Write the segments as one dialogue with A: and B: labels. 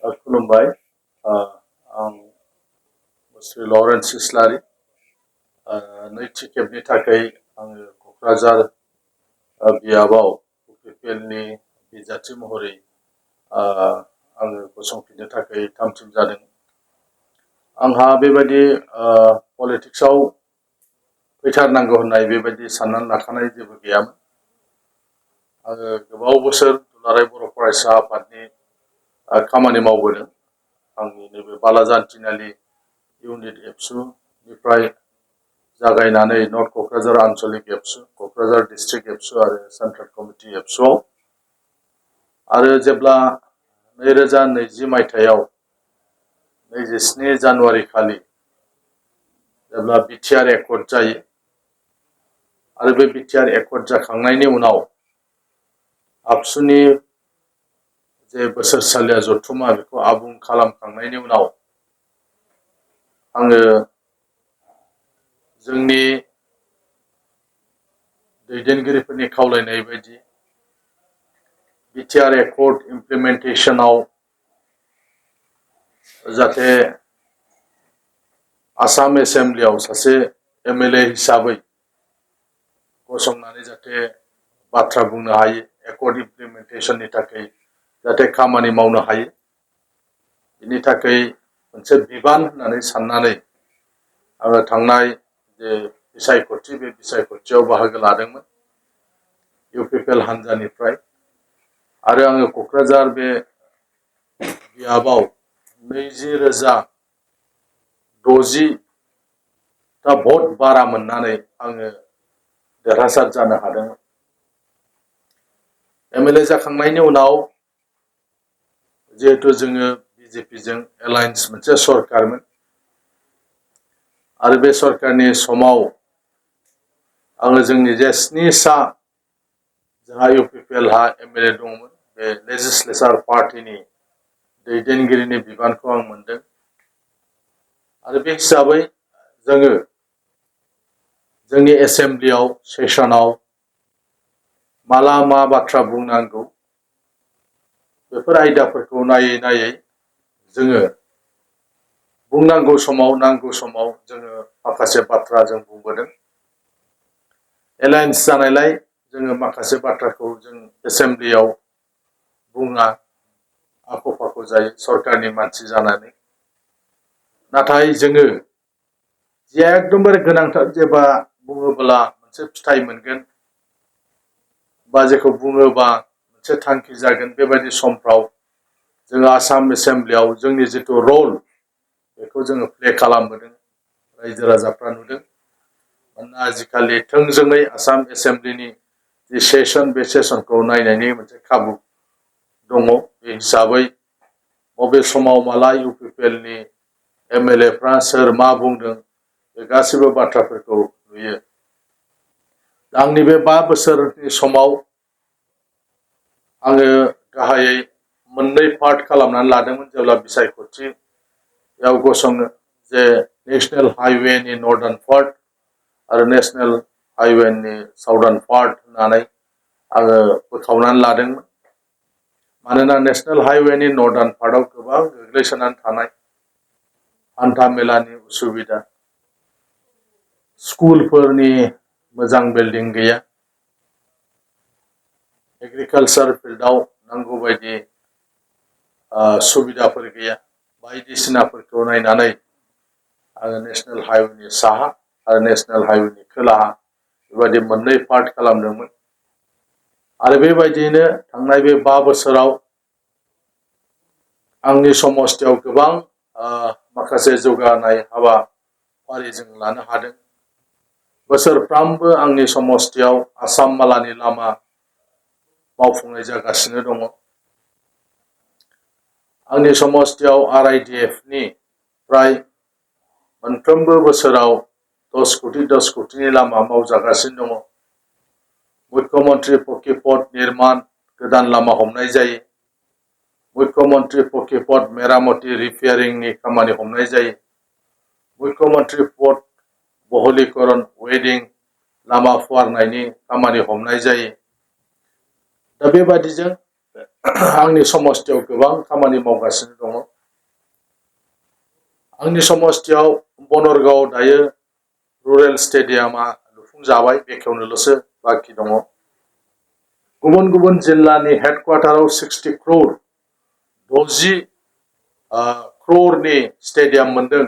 A: खुलुमबाय आं श्री लरेन्स इस्लारि नैथि खेबनि थाखाय आङो क'क्राझार बियाबाव UPPLनि बिजाथि महरै आङो गसंफिननो थाखाय थामथिम जादों। आंहा बेबायदि पलिटिक्सआव फैथारनांगौ होननाय बेबायदि साननानै लाखानाय जेबो गैयामोन। आङो गोबाव बोसोर दुलाराय बर' फरायसा आफादनि खामानि मावबोदों। आंनि नैबे बालाजान तिनालि इउनिट एबसुनिफ्राय जागायनानै नर्थ क'क्राझार आन्चलिक एबसु, क'क्राझार डिस्ट्रिक्ट एबसु आरो सेन्ट्रेल कमिटि एबसुआव आरो जेब्ला 2020 मायथाइयाव 27 जानुवारि खालि जेब्ला बिटिआर एकर्ड जायो आरो बे बिटिआर एकर्ड जाखांनायनि उनाव आबसुनि जे बोसोरसालिया जथुमा बेखौ आबुं खालामखांनायनि उनाव आङो जोंनि दैदेनगिरिफोरनि खावलायनाय बायदि बिटिआर एकर्ड इमप्लिमेन्टेसनाव जाहाथे आसाम एसेम्ब्लियाव सासे MLA हिसाबै गसंनानै जाहाथे बाथ्रा बुंनो हायो, एकर्ड इमप्लिमेन्टेसननि थाखाय जाहाथे खामानि मावनो हायो, बेनि थाखाय मोनसे बिबान होननानै साननानै आङो थांनाय जे बिसायख'थि बे बिसायख'थियाव बाहागो लादोंमोन UPPL हान्जानिफ्राय आरो आङो क'क्राझार बे बियाबाव 20,060 भट बारा मोननानै आङो देरहासार जानो हादोंमोन। MLA जाखांनायनि उनाव जिहेतु जोङो BJPजों एलायन्स मोनसे सरकारमोन आरो बे सरकारनि समाव आङो जोंनि जे 7 सा जोंहा UPPLहा MLA दंमोन, बे लेजिस्लेचार पार्टिनि दैदेनगिरिनि बिबानखौ आं मोनदों आरो बे हिसाबै जोङो जोंनि एसेम्ब्लियाव सेसनाव माला मा बाथ्रा बुंनांगौ बेफोर आयदाफोरखौ नायै नायै जोङो बुंनांगौ समाव नांगौ समाव जोङो माखासे बाथ्रा जों बुंबोदों। एलायन्स जानायलाय जोङो माखासे बाथ्राखौ जों एसेम्ब्लियाव बुङा, आख' फाख' जायो सरकारनि मानसि जानानै। नाथाय जोङो जे एकदमबारे गोनांथार जेबा बुङोब्ला मोनसे फिथाइ मोनगोन बा जेखौ बुङोबा मोनसे थांखि जागोन बेबायदि समफ्राव जोङो आसाम एसेम्ब्लियाव जोंनि जिथु रल बेखौ जोङो प्ले खालामबोदों, रायजो राजाफ्रा नुदों। मानोना आजिखालि थोंजोङै आसाम एसेम्ब्लिनि जि सेसन बे सेसनखौ नायनायनि मोनसे खाबु दङ। बे हिसाबै बबे समाव माला UPPLनि MLAफ्रा सोर मा बुंदों बे गासैबो बाथ्राफोरखौ नुयो। आंनि बे 5 बोसोरनि समाव आङो गाहायै मोननै पार्ट खालामनानै लादोंमोन जेब्ला बिसायख'थियाव गसङो, जे नेशनेल हाइवेनि नर्दार्न पार्ट आरो नेशनेल हाइवेनि साउदार्न पार्ट होननानै आङो बोखावनानै लादोंमोन। मानोना नेशनेल हाइवेनि नर्दार्न पार्टआव गोबां गोग्लैसोनानै थानाय हान्था मेलानि उसुबिदा, स्कुलफोरनि मोजां बिल्डिं गैया, एग्रिकालचार फिल्डआव नांगौ बायदि सुबिदाफोर गैया, बायदिसिनाफोरखौ नायनानै आङो नेशनेल हाइवेनि साहा आरो नेशनेल हाइवेनि खोलाहा बेबायदि मोननै पार्ट खालामदोंमोन। आरो बेबायदियैनो थांनाय बे 5 बोसोराव आंनि समस्थियाव गोबां माखासे जौगानाय हाबाफारि जों लानो हादों। बोसोरफ्रामबो आंनि समस्थियाव आसाम मालानि लामा मावफुंनाय जागासिनो दङ। आंनि समस्थियाव RIDFनि फ्राय मोनफ्रोमबो बोसोराव 10 कौटिनि लामा मावजागासिनो दङ। मुख्यमन्त्रि पक्किपथ निर्मान गोदान लामा हमनाय जायो। मुख्यमन्त्रि पक्किपथ मेरामति रिपेयारिंनि खामानि हमनाय जायो। मुख्यमन्त्रि पथ बहलीकरण वेडिं लामा फुवारनायनि खामानि हमनाय जायो। दा बेबादिजों आंनि समस्थियाव गोबां खामानि मावगासिनो दङ। आंनि समस्थियाव बनरगाव दायो रुरेल स्टेडियामा लुफुंजाबाय, बेखेवनोल'सो बाखि दङ। गुबुन गुबुन जिल्लानि हेडक्वार्टाराव 60 crore 60 crore स्टेडियाम मोनदों,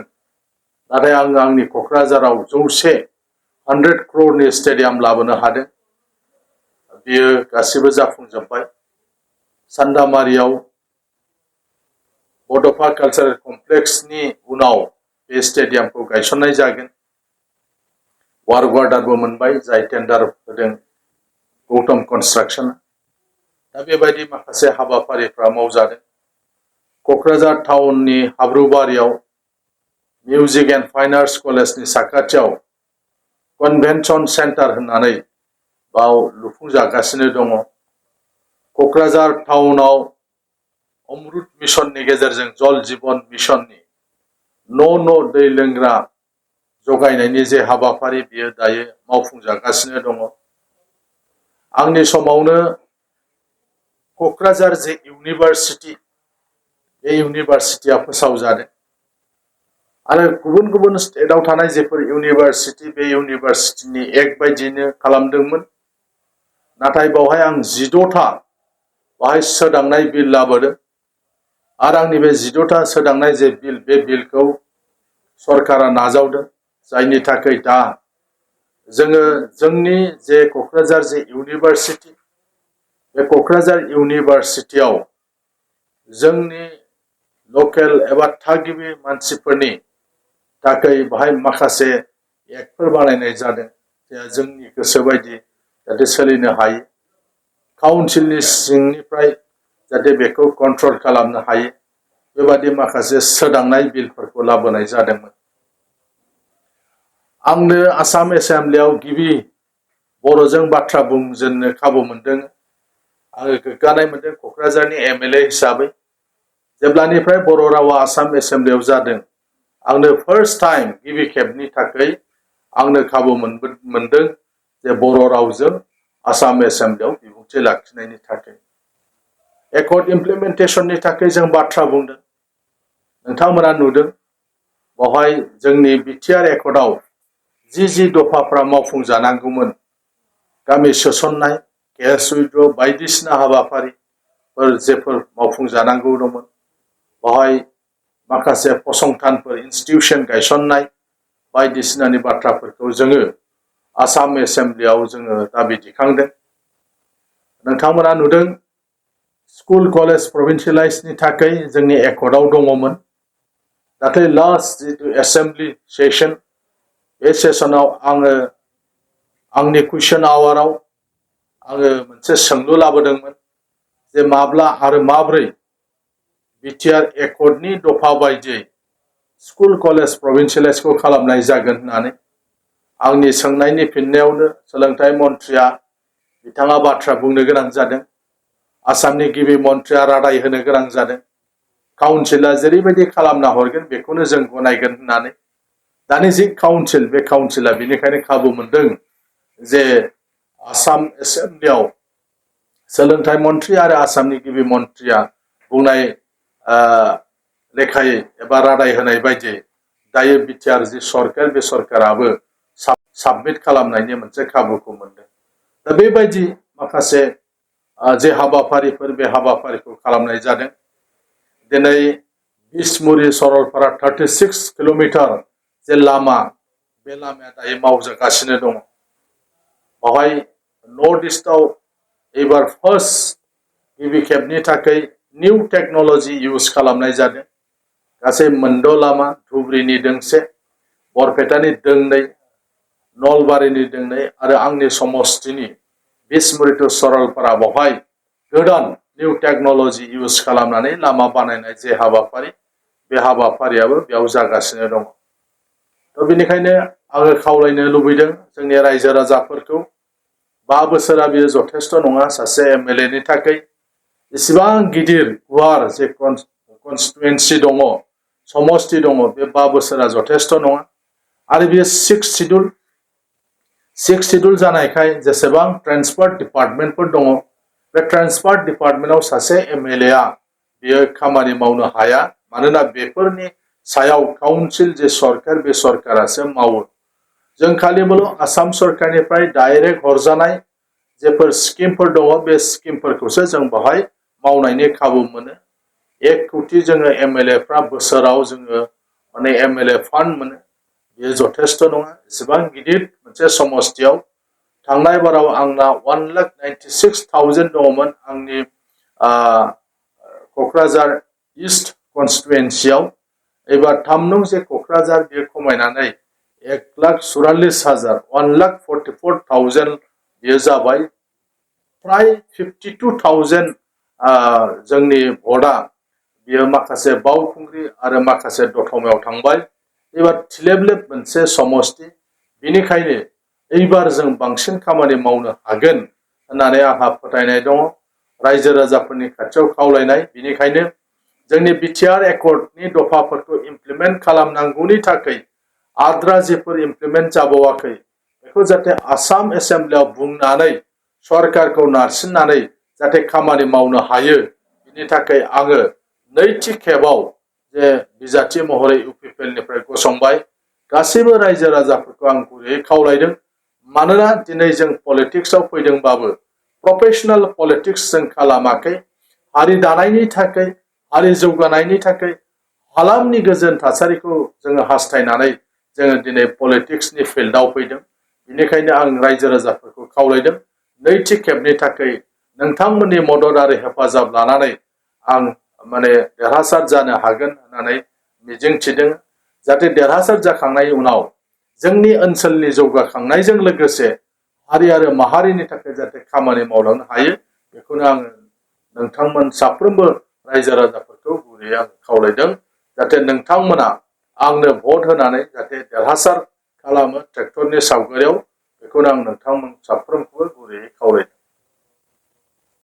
A: नाथाय आं आंनि क'क्राझाराव 100 crore स्टेडियाम लाबोनो हादों। बेयो गासिबो जाफुंजोबबाय। सान्दामारियाव बड'फा कालचारेल कमप्लेक्सनि उनाव बे स्टेडियामखौ गायसननाय जागोन। वार्क अर्डारबो मोनबाय, जाय टेन्डार होदों गौतम कनस्ट्राक्सन। दा बेबायदि माखासे हाबाफारिफ्रा मावजादों। क'क्राझार टाउननि हाब्रुबारियाव मिउजिक एन्ड फाइन आर्ट्स कलेजनि साखाथियाव कनभेनसन सेन्टार होननानै बाव लुफुंजागासिनो दङ। क'क्राझार टाउनाव अमृत मिशननि गेजेरजों जल जीवन मिशननि न' दै लोंग्रा जगायनायनि जे हाबाफारि, बियो दायो मावफुंजागासिनो दङ। आंनि समावनो क'क्राझार जे इउनिभार्सिटि, बे इउनिभार्सिटिया फोसावजादों आरो गुबुन गुबुन स्टेटआव थानाय जेफोर इउनिभार्सिटि, बे इउनिभार्सिटिनि एक्ट बायदियैनो खालामदोंमोन। नाथाय बावहाय आं 14था बाहाय सोदांनाय बिल लाबोदों आरो आंनि बे 14था सोदांनाय जे बिल, बे बिलखौ सरकारा नाजावदों, जायनि थाखाय दा जोङो जोंनि जे क'क्राझार जे इउनिभार्सिटि, बे क'क्राझार इउनिभार्सिटियाव जोंनि लकेल एबा थागिबि मानसिफोरनि थाखाय बाहाय माखासे एक्टफोर बानायनाय जादों, जे जोंनि गोसो बायदि जाहाथे सोलिनो हायो। काउन्सिलनि सिंनिफ्राय जाहाथे बेखौ कन्ट्रल खालामनो हायो, बेबादि माखासे सोदांनाय बिलफोरखौ लाबोनाय जादोंमोन। आंनो आसाम एसेम्ब्लियाव गिबि बर'जों बाथ्रा बुंजेननो खाबु मोनदों। आङो गोग्गानाय मोनदों क'क्राझारनि MLA हिसाबै। जेब्लानिफ्राय बर' रावा आसाम एसेम्ब्लियाव जादों, आंनो फार्स्ट टाइम गिबि खेबनि थाखाय आंनो खाबु मोनदों जे बर' रावजों आसाम एसेम्ब्लियाव बिबुंथि लाखिनायनि थाखाय। यख'थ इमप्लिमेन्टेसननि थाखाय जों बाथ्रा बुंदों। नोंथांमोना नुदों बावहाय जोंनि बिटिआर यख'थआव जि दफाफ्रा मावफुंजानांगौमोन, गामि सोसननाय, केस उइड्र' बायदिसिना हाबाफारिफोर जेफोर मावफुंजानांगौ दंमोन, बावहाय माखासे फसंथानफोर, इन्स्टिटिउसन गायसननाय बायदिसिनानि बाथ्राफोरखौ जोङो आसाम एसेम्ब्लियाव जोङो दाबि दिखांदों। नोंथांमोना नुदों स्कुल कलेज प्रभिन्सियेलाइजनि थाखाय जोंनि यख'थआव दङमोन, नाथाय लास्ट जितु एसेम्ब्लि सेसन, बे सेसनाव आङो आंनि कुइसन आवाराव आङो मोनसे सोंलु लाबोदोंमोन जे माब्ला आरो माब्रै बिटिआर यख'थनि दफा बायदियै स्कुल कलेज प्रभिन्सियेलाइजखौ खालामनाय जागोन होननानै। आंनि सोंनायनि फिननायावनो सोलोंथाइ मन्थ्रिया बिथाङा बाथ्रा बुंनो गोनां जादों, आसामनि गिबि मन्थ्रिया रादाय होनो गोनां जादों, काउन्सिला जेरैबायदि खालामना हरगोन बेखौनो जों गनायगोन होननानै। दानि जि काउन्सिल, बे काउन्सिला बेनिखायनो खाबु मोनदों जे आसाम एसेम्ब्लियाव सोलोंथाइ मन्थ्रि आरो आसामनि गिबि मन्थ्रिया बुंनाय लेखायै एबा रादाय होनाय बायदियै दायो बिटिआर जि सरकार, बे सरकाराबो साबमिट खालामनायनि मोनसे खाबुखौ मोनदों। दा बेबायदि माखासे जे हाबाफारिफोर, बे हाबाफारिखौ खालामनाय जादों। दिनै बिसमुरि सरलपारा 36 किल'मिटार जे लामा, बे लामाया दायो मावजागासिनो दङ। बावहाय नर्थ इस्टआव एबार फार्स्ट गिबि खेबनि थाखाय निउ टेक्न'लजि इउज खालामनाय जादों। गासै मोनद' लामा, धुब्रीनि दोंसे, बरपेटानि दोंनै, नलबारिनि दोंनै आरो आंनि समस्तिनि बिसमुरि टु सरलपारा, बावहाय गोदान निउ टेक्न'लजि इउज खालामनानै लामा बानायनाय जे हाबाफारि, बे हाबाफारियाबो बेयाव जागासिनो दङ। थ' बेनिखायनो आङो खावलायनो लुबैदों जोंनि रायजो राजाफोरखौ, 5 बोसोरा बेयो जथेस्थ' नङा सासे MLAनि थाखाय। इसिबां गिदिर गुवार जे कनस्टिटुवेन्सि दङ, समस्ति दङ, बे 5 बोसोरा जथेस्थ' नङा। आरो बेयो 6 सिड्युल जानायखाय जेसेबां ट्रेन्सपर्ट डिपार्टमेन्टफोर दङ, बे ट्रान्सपोर्ट डिपार्टमेन्टआव सासे एमएलए आ बियो खामानि मावनो हाया मानोना बेफोरनि सायाव काउन्सिल जे सरकार बे सरकारासो मावो जों खालिबोल आसाम सरकारनिफ्राय डाइरेक्ट हरजानाय जेफोर स्किमफोर दङ बे स्किमफोरखौसो जों बाहाय मावनायनि खाबु मोनो 1 कोटी जोङो एमएलए फ्रा बोसोराव जोङो माने एमएलए फान्ड मोनो बेयो जथेस्थ नङा एसेबां गिदिर मोनसे समस्थियाव थांनाय बाराव आंना 1,96,000 दङमोन आंनि क'क्राझार ईस्ट कन्स्टिटुएन्सियाव एबार 3 नं जे क'क्राझार बेयो खमायनानै 1,44,000 1,44,000 बेयो जाबाय प्राय 52,000 जोंनि भटआ बियो माखासे बावखुंग्रि आरो माखासे दतमायाव थांबाय एबार थिलेबलेब मोनसे समस्ति बेनिखायनो एबार जों बांसिन खामानि मावनो हागोन होननानै आंहा फोथायनाय दङ रायजो राजाफोरनि खाथियाव खावलायनाय बेनिखायनो जोंनि बिटिआर एकर्डनि दफाफोरखौ इमप्लिमेन्ट खालामनांगौनि थाखाय आद्रा जेफोर इमप्लिमेन्ट जाबावाखै बेखौ जाहाथे आसाम एसेम्ब्लियाव बुंनानै सरकारखौ नारसिननानै जाहाथे खामानि मावनो हायो बिनि थाखाय आङो नैथि खेबाव जे बिजाथि महरै इउपिपिएलनिफ्राय गसंबाय गासैबो रायजो राजाफोरखौ आं गुरैयै खावलायदों मानोना दिनै जों पलिटिक्सआव फैदोंबाबो प्रफेशनेल पलिटिक्स जों खालामाखै हारि दानायनि थाखाय हारि जौगानायनि थाखाय हालामनि गोजोन थासारिखौ जोङो हास्थायनानै जोङो दिनै पलिटिक्सनि फिल्डआव फैदों बेनिखायनो आं रायजो राजाफोरखौ खावलायदों नैथि खेबनि थाखाय नोंथांमोननि मदद आरो हेफाजाब लानानै आं माने देरहासार जानो हागोन होननानै मिजिंथिदों जाहाथे देरहासार जाखांनायनि उनाव जोंनि ओनसोलनि जौगाखांनायजों लोगोसे हारि आरो माहारिनि थाखाय जाहाथे खामानि मावलांनो हायो बेखौनो आं नोंथांमोन साफ्रोमबो रायजो राजाफोरखौ गुरैयै आं खावलायदों जाहाथे नोंथांमोना आंनो भट होनानै जाहाथे देरहासार खालामो ट्रेक्टरनि सावगारियाव बेखौनो आं नोंथांमोन साफ्रोमखौबो